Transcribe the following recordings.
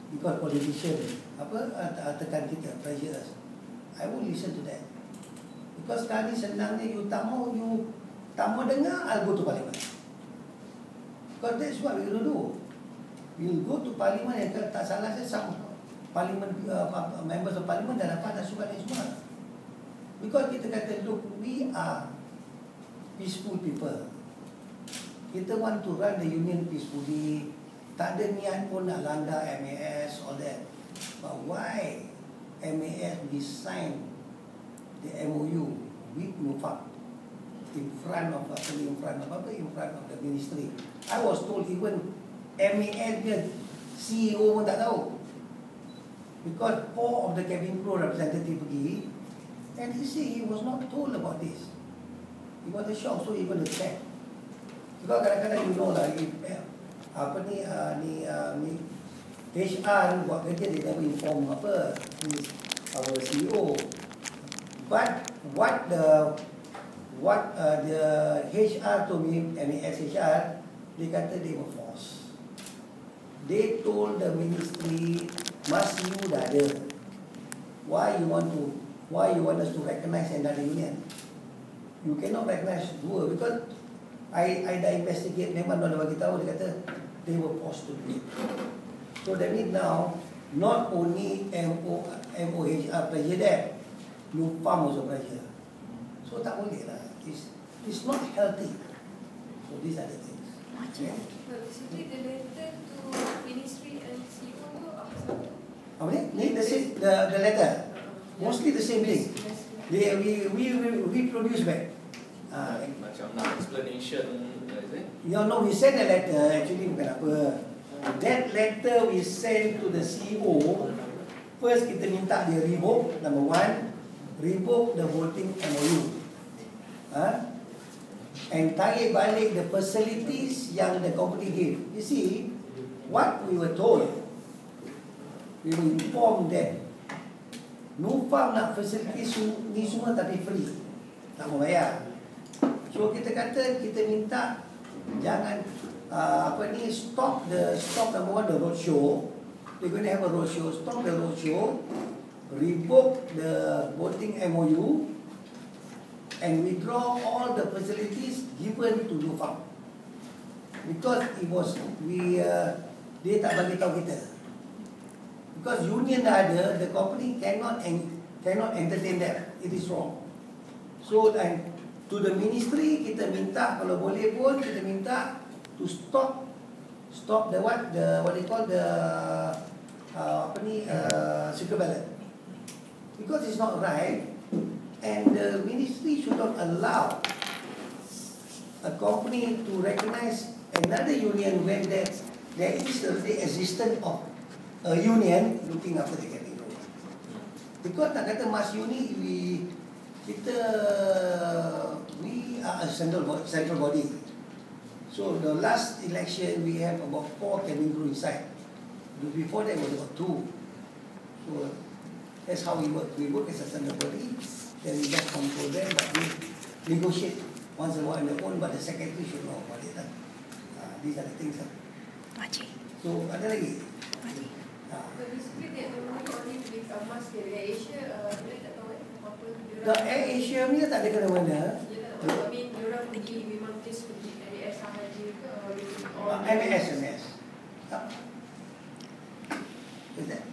because politician tekan kita, pressure us. I won't listen to that. Because sekarang ni senangnya you tak mau dengar, I'll go to parliament. Because that's what we're going to do. We'll go to parliament, yang tak salah saya some parliament members of parliament dah dapat surat ni semua. Because kita kata, look, we are peaceful people. Kita want to run the union peacefully. Tak ada niat pun nak langgar MAS, all that. But why MAS we sign the MOU with NUFAM in front of the ministry? I was told even MAS dia CEO pun tak tahu. Because 4 of the cabin crew representative pergi, and he said he was not told about this. He was a shock, so he went to check. Sebab kadang-kadang you know lah, HR buat kerja, dia never inform our CEO. But what the HR told me, MAS HR, dia kata they were forced. They told the ministry, Mas, you dah ada. Why you want us to recognize another union? You cannot recognize dua, because I dah investigate, memang dia bagi tahu, dia kata they were forced to do it. So that means now, not only MOHR pressure there, NUFAM also pressure. So tak boleh lah. It's not healthy. So these are the things. Okay. Basically the letter to ministry and CEO tu apa sahaja? Apa ni? The letter. Mostly the same thing. We produce back. Macam explanation, is it? No, we send a letter. Actually bukan apa. That letter we send to the CEO. First kita minta dia revoke, number 1, revoke the voting MOU. And tarik balik the facilities yang the company gave. You see, what we were told, we were informed that NUFAM nak facilities ni semua tapi free, tak mau bayar. So kita kata, kita minta jangan stop number 1 the roadshow. They're going to have a roadshow. Stop the roadshow, revoke the voting MOU, and withdraw all the facilities given to NUFAM. Because dia tak bagi tahu kita. Because union dah ada, the company cannot entertain that. It is wrong. So to the ministry kita minta, kalau boleh pun kita minta to stop the what they call the secret ballot. Because it's not right. And the ministry should not allow a company to recognize another union when there is the existence of a union looking after the cabin crew. Because nak kata Mas Uni, we are a central body. So the last election we have about 4 cabin crew inside. Before that was about 2. So that's how we work. We work as a central body. Then we just control them, but we negotiate once in a while on their own, but the secretary should know about it. These are the things. So, ada lagi? But basically they only with Mas dari Asia, dia tak tahu apa. The Air Asia ni tak ada kena-mana. I mean, diorang pergi memang just pergi MAS sahaja ke? MAS. Is that?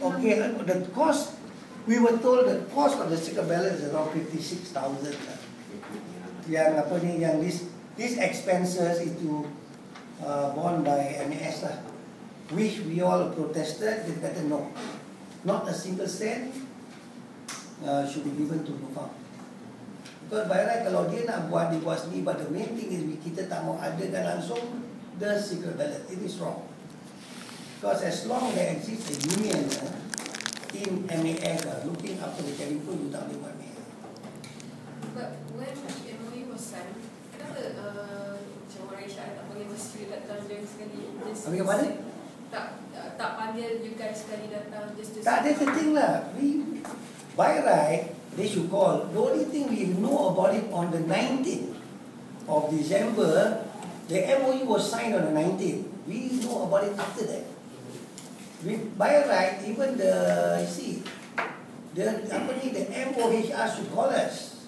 Okay, the cost, we were told the cost of the secret ballot is around 56,000. Yang apa ni, yang these expenses itu borne by MAS lah, which we all protested. They kata no, not a single cent should be given to NUFAM. Because by right kalau dia nak buat di bawah sini, but the main thing is kita tak mau adakan langsung the secret ballot. It is wrong. Because as long there exists a union in MAS looking after the cabin crew, you tak boleh buat MAS. But when MOU was signed, kenapa macam orang Asia tak panggil Mesir datang je sekali? Habis ke mana? Tak panggil you guys sekali datang just Tak ada thing lah. By right, they should call. The only thing we know about it on the 19th of December, the MOU was signed on the 19th. We know about it after that. By right, even the MOHR should call us.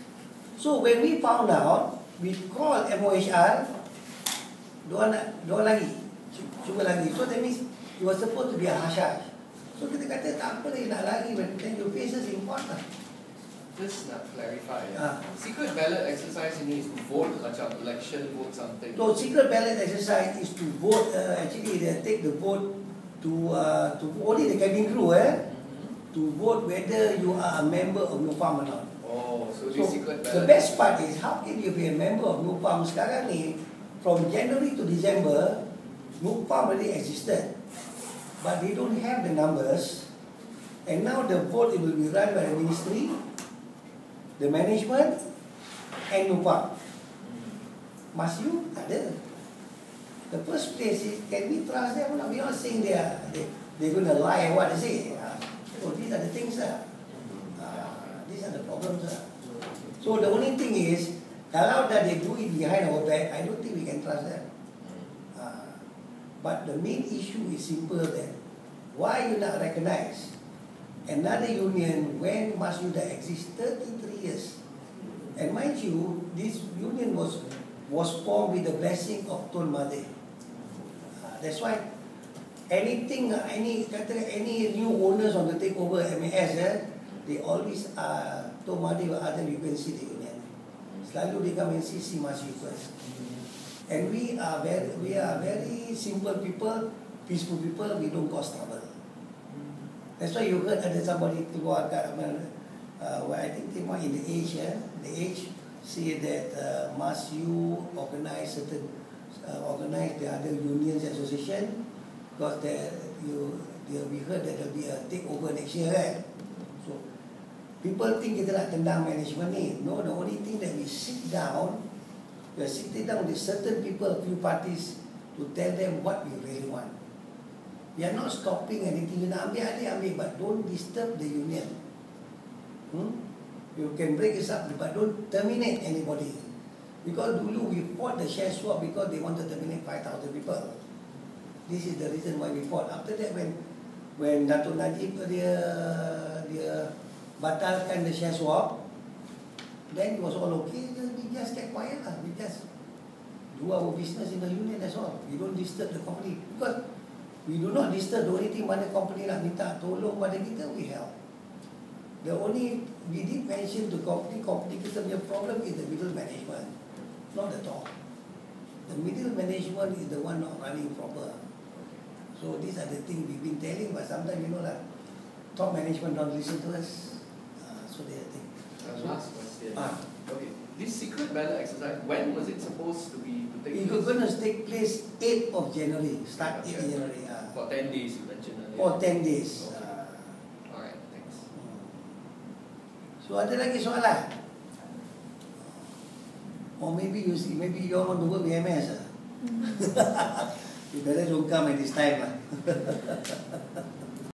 So when we found out, we called MOHR, dua lagi, cuba lagi. So that means it was supposed to be a hush-hush. So kita kata tak apa lagi nak lagi, when then your faces in court lah. Just nak clarify. Ah. Secret ballot exercise ini is to vote macam election vote something. So secret ballot exercise is to vote. Actually, they take the vote to only the cabin crew to vote whether you are a member of NUPAM or not. Oh, so So this secret ballot. the best part is how can you be a member of NUPAM sekarang ni? From January to December, NUPAM already existed, but they don't have the numbers. And now the vote it will be run by the ministry, the management, and NUPAM. Must you? Ada. The first place is, can we trust them or not? We are not saying they're going to lie and what they say. So these are the things. These are the problems. So the only thing is, kalau that they do it behind our back, I don't think we can trust them. But the main issue is simple then. Why you not recognize another union when Masyuda exists 33 years? And mind you, this union was formed with the blessing of Tun Mahathir. That's why anything, any new owners want to take over MAS, they always Tun Mahathir will ask them, you can see the union. Selalu dia come and see Masyu first. And we are very simple people, peaceful people. We don't cause trouble. That's why you heard ada somebody keluar kat where I think they were in the Age, the Age say that must you organize organize the other unions association because we heard that there will be a takeover next year, right? So people think kita nak tendang management ni. No, the only thing that we sit down. We are sitting down with certain people, a few parties, to tell them what we really want. We are not stopping anything. You nak ambil, but don't disturb the union. You can break us up, but don't terminate anybody. Because dulu we fought the share swap because they want to terminate 5,000 people. This is the reason why we fought. After that, when Dato' Najib dia batalkan the share swap, then it was all okay. We just get quiet lah. We just do our business in the union. That's all. We don't disturb the company because we do not disturb. The only thing mana company nak minta tolong pada kita, we help. We did mention to company kita punya problem is the middle management, not the top. The middle management is the one not running proper. So these are the things we've been telling, but sometimes top management don't listen to us. So they think. Last question. Okay, this secret ballot exercise, when was it supposed to take It place? was going to take place 8th of January. Start 8th of January. For 10 days, you mentioned earlier. For 10 days. Okay. Alright, thanks. So ada lagi soalan? Or maybe you all want to work with MS. You better don't come at this time.